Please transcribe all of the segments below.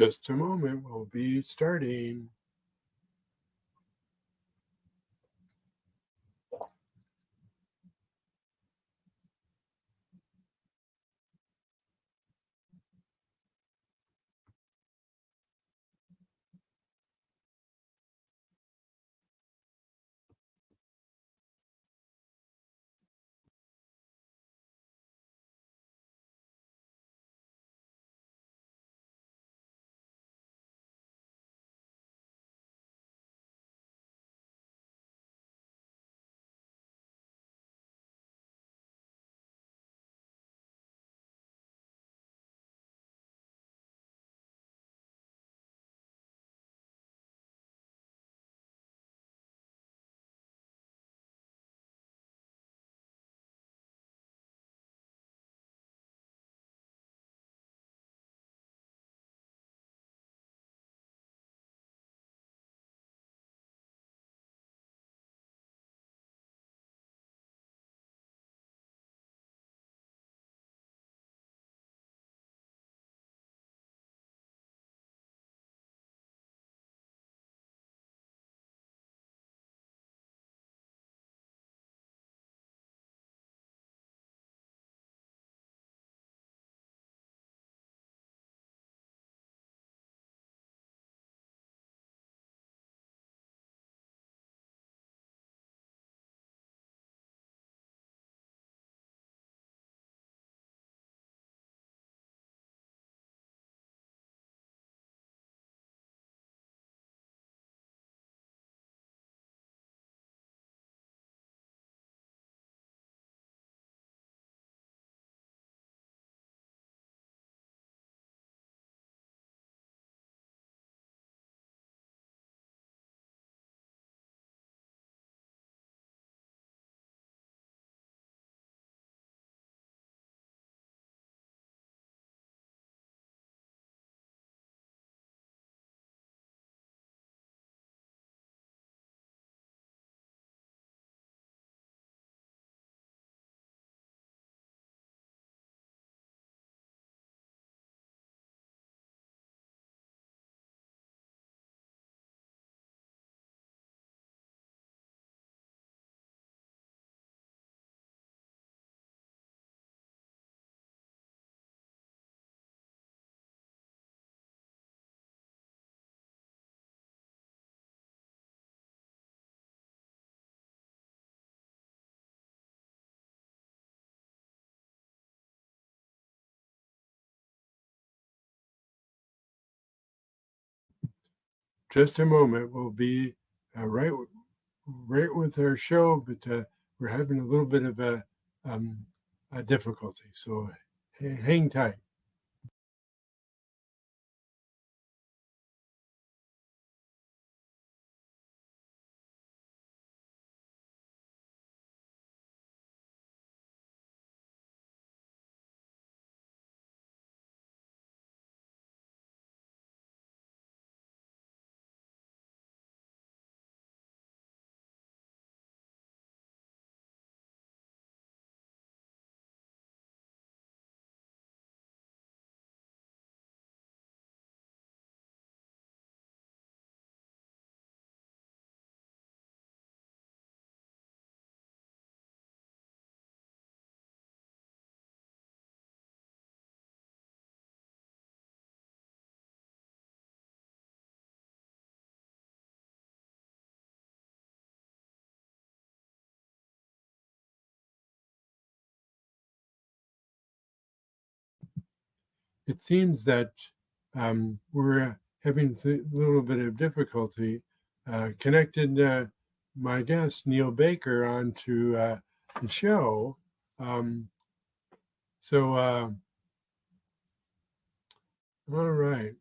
Just a moment, we'll be starting. Just a moment, we'll be right with our show, but we're having a little bit of um, a difficulty, so hang tight. It seems that we're having a little bit of difficulty connecting my guest, Neal Baker, onto the show. Um, so, all right.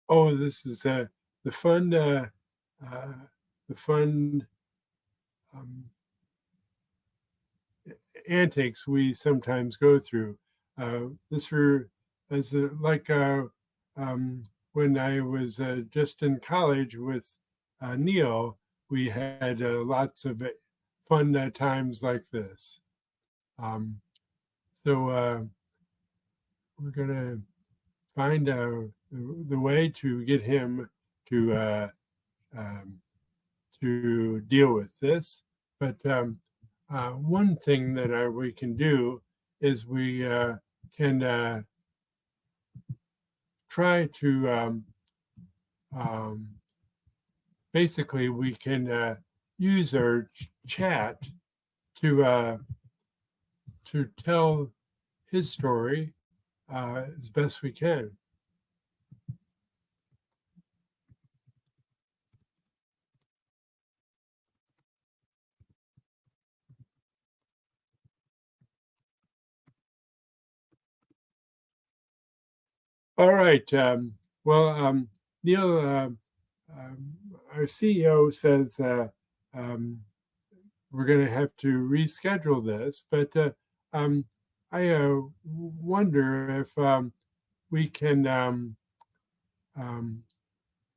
Oh, this is the fun, uh, the fun um, antics we sometimes go through. This for as like when I was just in college with Neal, we had lots of fun times like this. Um, so we're gonna find the way to get him to um, to deal with this. But one thing that we can do is we can try to um, basically we can use our chat to tell his story as best we can. All right. Well, Neal, um, our CEO says um, we're going to have to reschedule this, but um, I wonder if we can um,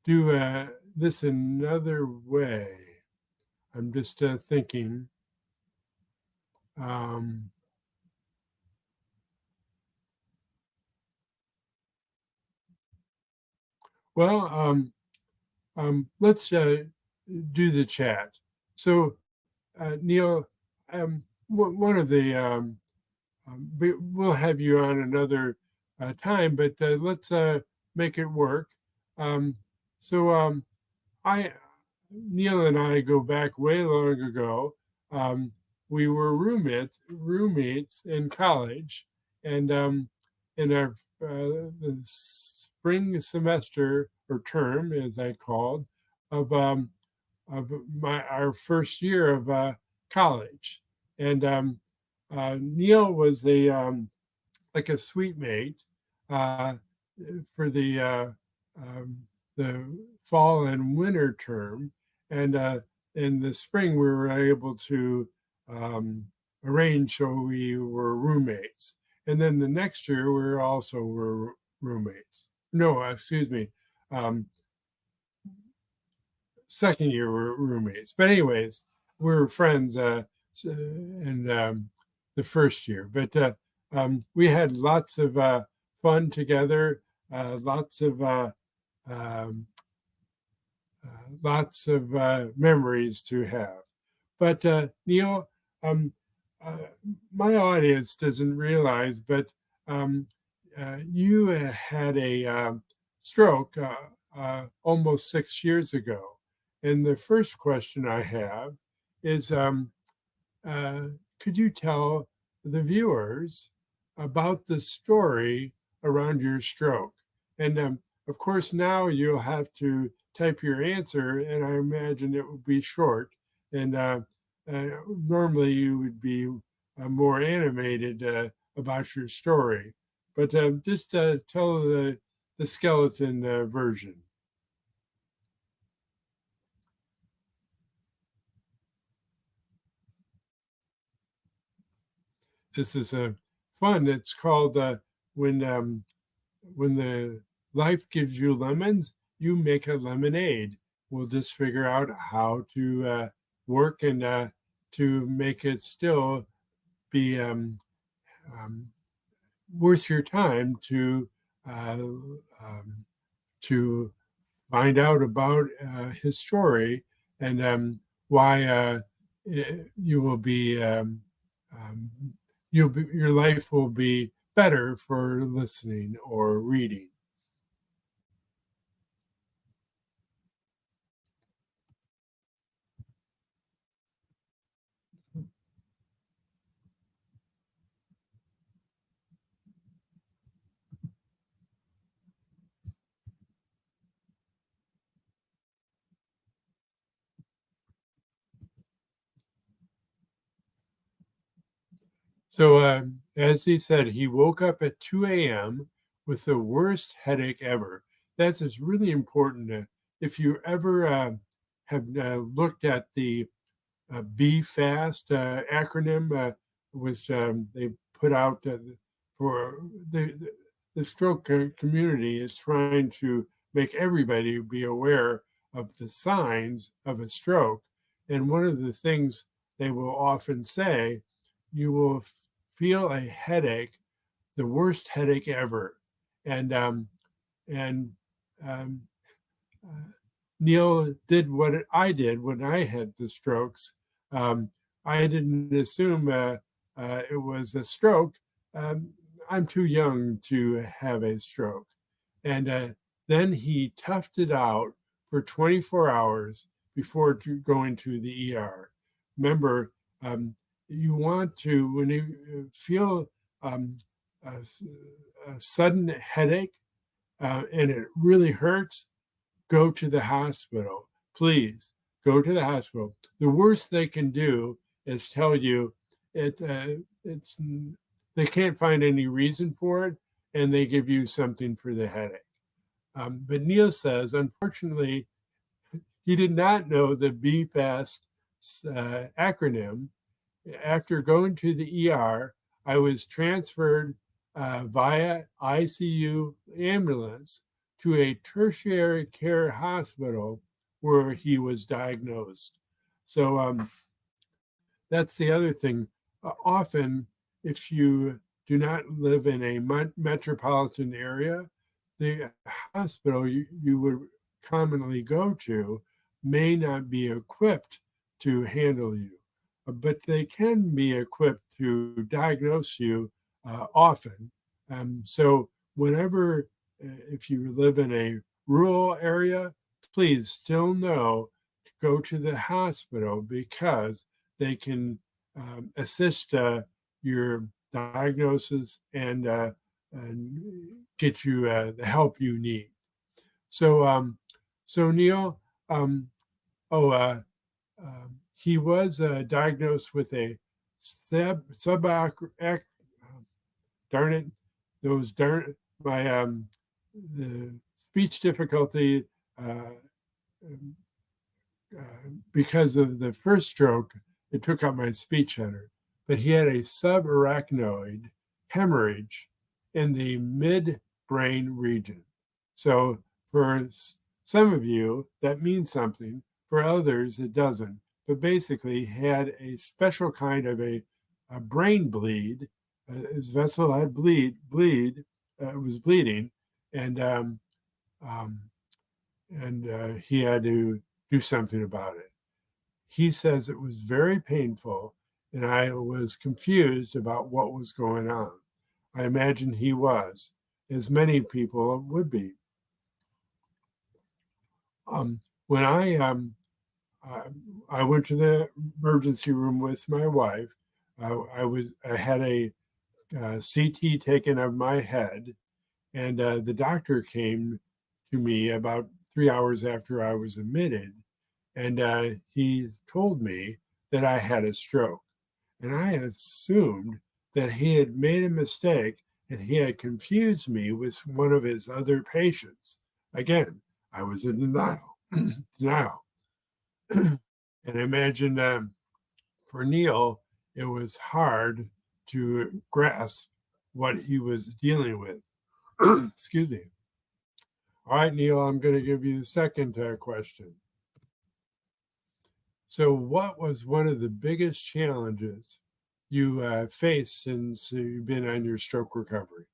do this another way. I'm just thinking. Um, well, let's do the chat. So, Neal, one of the we'll have you on another time, but let's make it work. Um, so I, Neal and I go back way long ago. Um, we were roommates in college, and in our the spring semester or term, as I called, of my our first year of college, and Neal was a like a sweet mate uh, for um, the fall and winter term, and in the spring we were able to um, arrange so we were roommates, and then the next year we also were roommates. No, excuse me. Um, Second year we're roommates. But anyways, we were friends in the first year. But we had lots of fun together, lots of um, memories to have. But Neal, um, uh, my audience doesn't realize, but um, you had a stroke almost 6 years ago. And the first question I have is uh, could you tell the viewers about the story around your stroke? And of course, now you'll have to type your answer, and I imagine it will be short. And uh, normally you would be more animated about your story, but just tell the skeleton version. This is fun. It's called when when the life gives you lemons, you make a lemonade. We'll just figure out how to work and to make it still be um, worth your time uh, um, to find out about his story and why you will be, um, your life will be better for listening or reading. So, as he said, he woke up at 2 a.m. with the worst headache ever. that's it's really important. If you ever have looked at the BFAST acronym, was they put out for the stroke community is trying to make everybody be aware of the signs of a stroke. And one of the things they will often say, you will feel a headache, the worst headache ever. And and um, uh, Neal did what I did when I had the strokes. Um, I didn't assume it was a stroke. Um, I'm too young to have a stroke. And then he toughed it out for 24 hours before going to the ER. Remember, you want to, when you feel um, a, a sudden headache and it really hurts, go to the hospital. Please go to the hospital. The worst they can do is tell you it's they can't find any reason for it, and they give you something for the headache. But Neil says, unfortunately, he did not know the BFAST acronym. After going to the ER, I was transferred via ICU ambulance to a tertiary care hospital where he was diagnosed. So that's the other thing. Often, if you do not live in a metropolitan area, the hospital you would commonly go to may not be equipped to handle you, but they can be equipped to diagnose you often. So, whenever, if you live in a rural area, please still know to go to the hospital because they can assist your diagnosis and get you the help you need. So, so Neal, um, oh, he was diagnosed with a darn it, those darn my the speech difficulty uh, because of the first stroke, it took out my speech center. But he had a subarachnoid hemorrhage in the midbrain region. So for some of you, that means something. For others, it doesn't. But basically, he had a special kind of a brain bleed. His vessel had was bleeding, and um, he had to do something about it. He says it was very painful, and I was confused about what was going on. I imagine he was, as many people would be. When I, I went to the emergency room with my wife, I had a CT taken of my head, and the doctor came to me about 3 hours after I was admitted, and he told me that I had a stroke. And I assumed that he had made a mistake and he had confused me with one of his other patients. Again, I was in denial. denial. And I imagine for Neal, it was hard to grasp what he was dealing with. Excuse me. All right, Neal, I'm going to give you the second question. So, what was one of the biggest challenges you faced since you've been on your stroke recovery?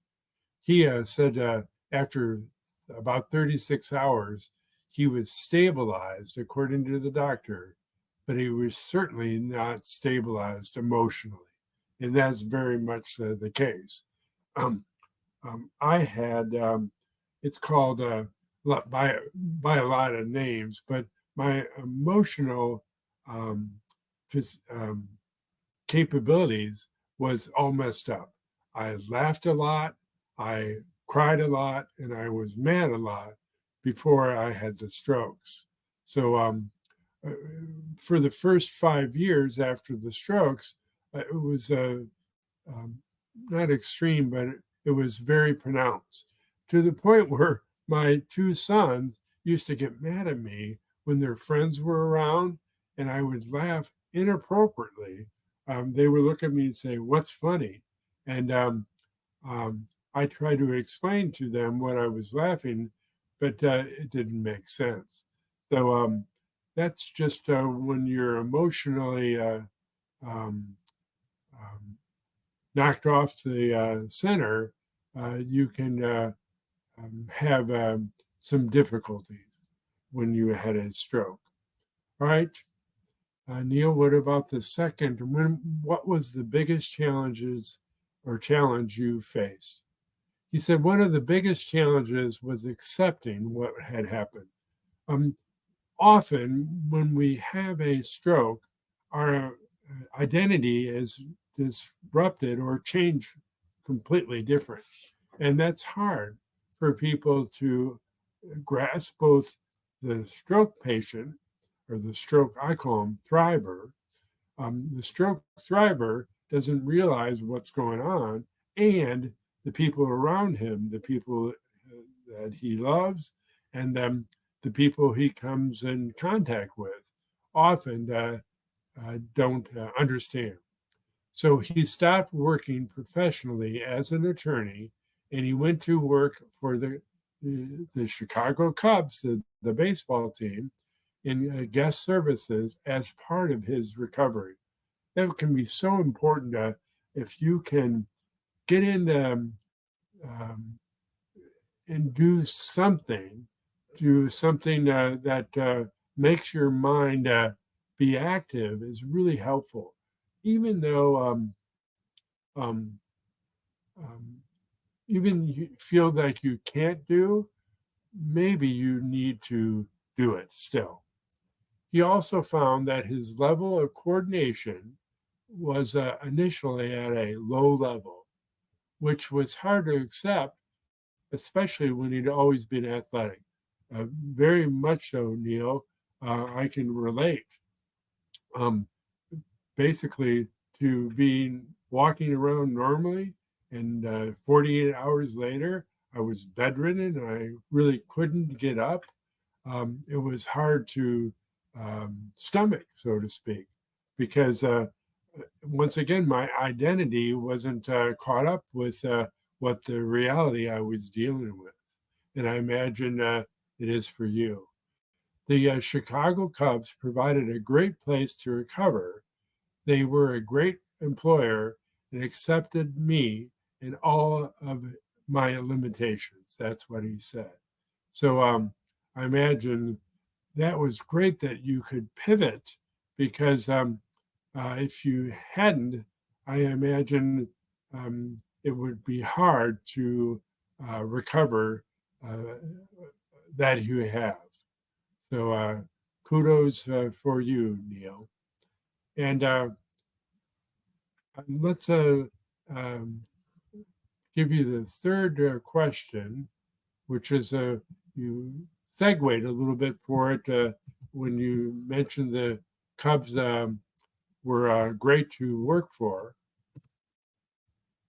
He said after about 36 hours, he was stabilized, according to the doctor, but he was certainly not stabilized emotionally. And that's very much the case. I had, it's called by a lot of names, but my emotional um, um, capabilities was all messed up. I laughed a lot, I cried a lot, and I was mad a lot before I had the strokes. So uh, for the first 5 years after the strokes, it was um, not extreme, but it was very pronounced to the point where my two sons used to get mad at me when their friends were around and I would laugh inappropriately. They would look at me and say, "What's funny?" And um, I tried to explain to them what I was laughing, but it didn't make sense. So that's just when you're emotionally um, um, knocked off the center, you can have some difficulties when you had a stroke. All right, Neal, what about the second? What was the biggest challenges or challenge you faced? He said one of the biggest challenges was accepting what had happened. Um, Often, when we have a stroke, our identity is disrupted or changed completely different. And that's hard for people to grasp both the stroke patient or the stroke, I call him thriver. The stroke thriver doesn't realize what's going on, and the people around him, the people that he loves, and the people he comes in contact with, often don't understand. So he stopped working professionally as an attorney, and he went to work for the Chicago Cubs, the baseball team, in guest services as part of his recovery. That can be so important if you can get in um, and do something that makes your mind be active is really helpful. Even though um, um, even you feel like you can't do, maybe you need to do it still. He also found that his level of coordination was initially at a low level, which was hard to accept, especially when he'd always been athletic. Very much so, Neal. I can relate. Um, Basically, to being walking around normally, and 48 hours later, I was bedridden and I really couldn't get up. It was hard to stomach, so to speak, because once again, my identity wasn't caught up with what the reality I was dealing with. And I imagine it is for you. The Chicago Cubs provided a great place to recover. They were a great employer and accepted me and all of my limitations. That's what he said. So I imagine that was great that you could pivot because if you hadn't, I imagine it would be hard to recover uh, that you have. So kudos for you, Neal. And let's um, give you the third question, which is you segued a little bit for it when you mentioned the Cubs were great to work for.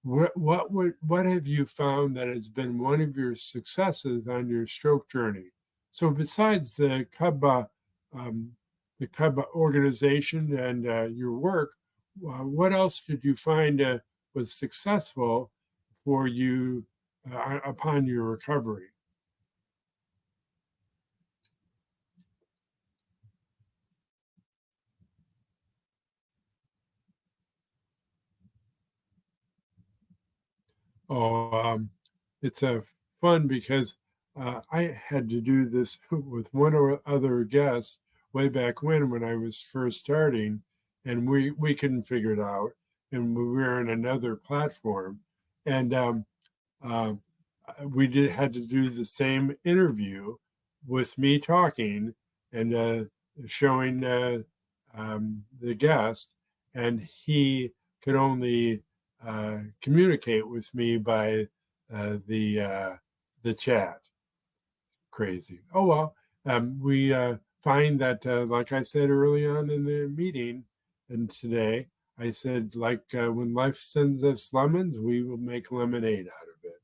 What have you found that has been one of your successes on your stroke journey? So besides um, the Cub organization and your work, what else did you find was successful for you upon your recovery? Oh, it's a fun because I had to do this with one or other guest way back when I was first starting, and we couldn't figure it out, and we were on another platform, and um, we did had to do the same interview with me talking and showing the guest, and he could only communicate with me by the chat. Crazy. Oh well. We find that, like I said early on in the meeting, and today I said, like when life sends us lemons, we will make lemonade out of it.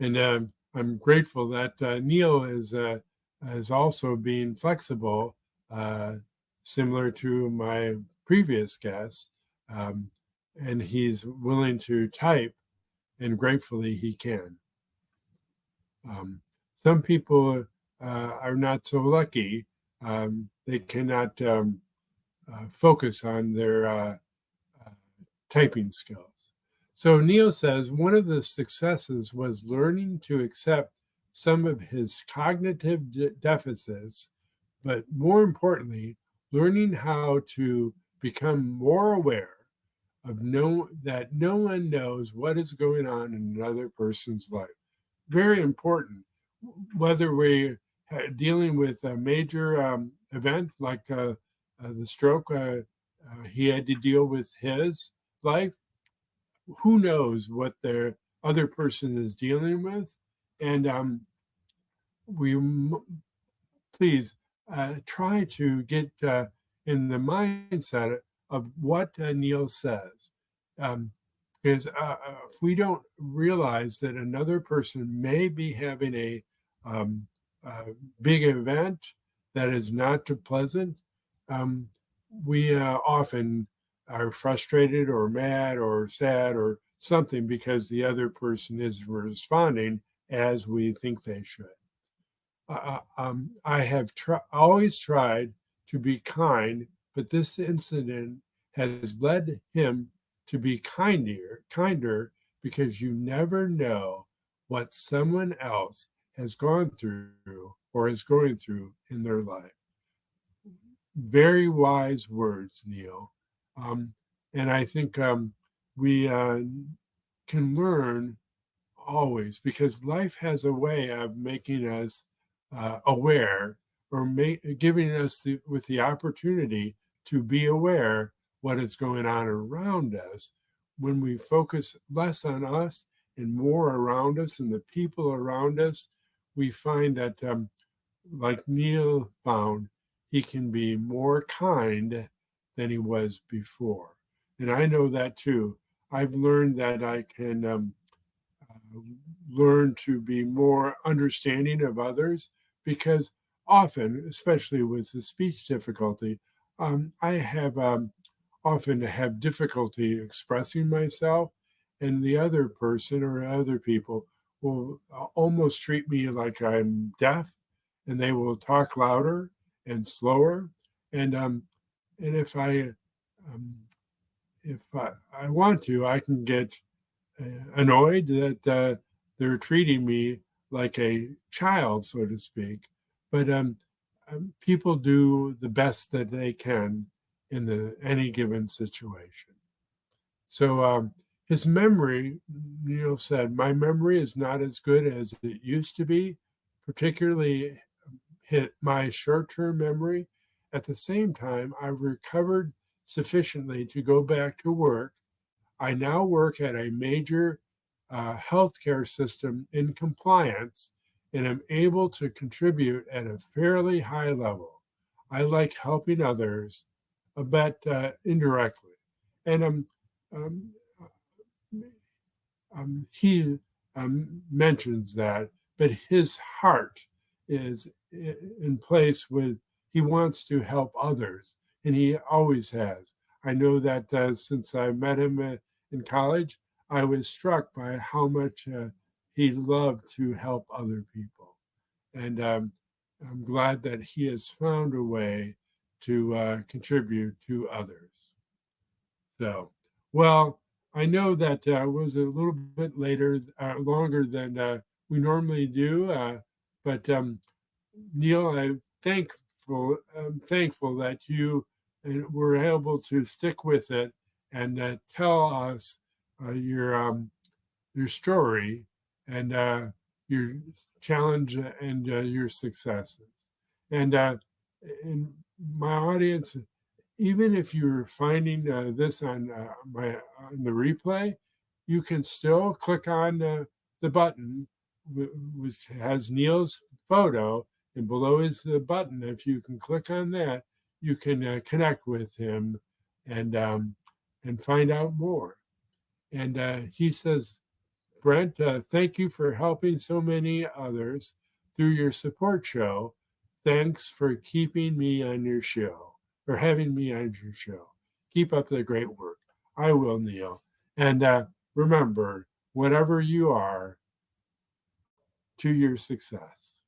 And I'm grateful that Neal is also being flexible, uh, similar to my previous guest, um, and he's willing to type, and gratefully he can. Um, some people are not so lucky; they cannot focus on their uh, typing skills. So Neil says one of the successes was learning to accept some of his cognitive deficits, but more importantly, learning how to become more aware of that no one knows what is going on in another person's life. Very important, whether we're dealing with a major event like the stroke he had to deal with his life. Who knows what their other person is dealing with? And we please try to get in the mindset of what Neil says. Um, because if we don't realize that another person may be having um, a big event that is not too pleasant, um, we often are frustrated or mad or sad or something because the other person isn't responding as we think they should. I have always tried to be kind, but this incident has led him to be kinder because you never know what someone else has gone through or is going through in their life. Very wise words, Neil. Um, and I think we can learn always, because life has a way of making us aware or giving us with the opportunity to be aware what is going on around us. When we focus less on us and more around us and the people around us, we find that, like Neil found, he can be more kind than he was before. And I know that too. I've learned that I can learn to be more understanding of others, because often, especially with the speech difficulty, I have often have difficulty expressing myself, and the other person or other people will almost treat me like I'm deaf, and they will talk louder and slower, and and um, if I want to, I can get annoyed that they're treating me like a child, so to speak. But people do the best that they can in any given situation. So his memory, said, my memory is not as good as it used to be, particularly hit my short-term memory. At the same time, I've recovered sufficiently to go back to work. I now work at a major healthcare system in compliance and am able to contribute at a fairly high level. I like helping others, but indirectly. And um, he mentions that, but his heart is in place with, he wants to help others, and he always has. I know that since I met him in college, I was struck by how much he loved to help other people. And I'm glad that he has found a way to contribute to others. So, well, I know that was a little bit later, longer than we normally do, but Neil, I'm thankful that you were able to stick with it and tell us your story and your challenge and your successes. And my audience, even if you're finding this on the replay, you can still click on the button which has Neil's photo, and below is the button. If you can click on that, you can connect with him and find out more. And he says Brent, thank you for helping so many others through your support show. Thanks for keeping me on your show or having me on your show. Keep up the great work. I will, Neal. And remember, whatever you are, to your success.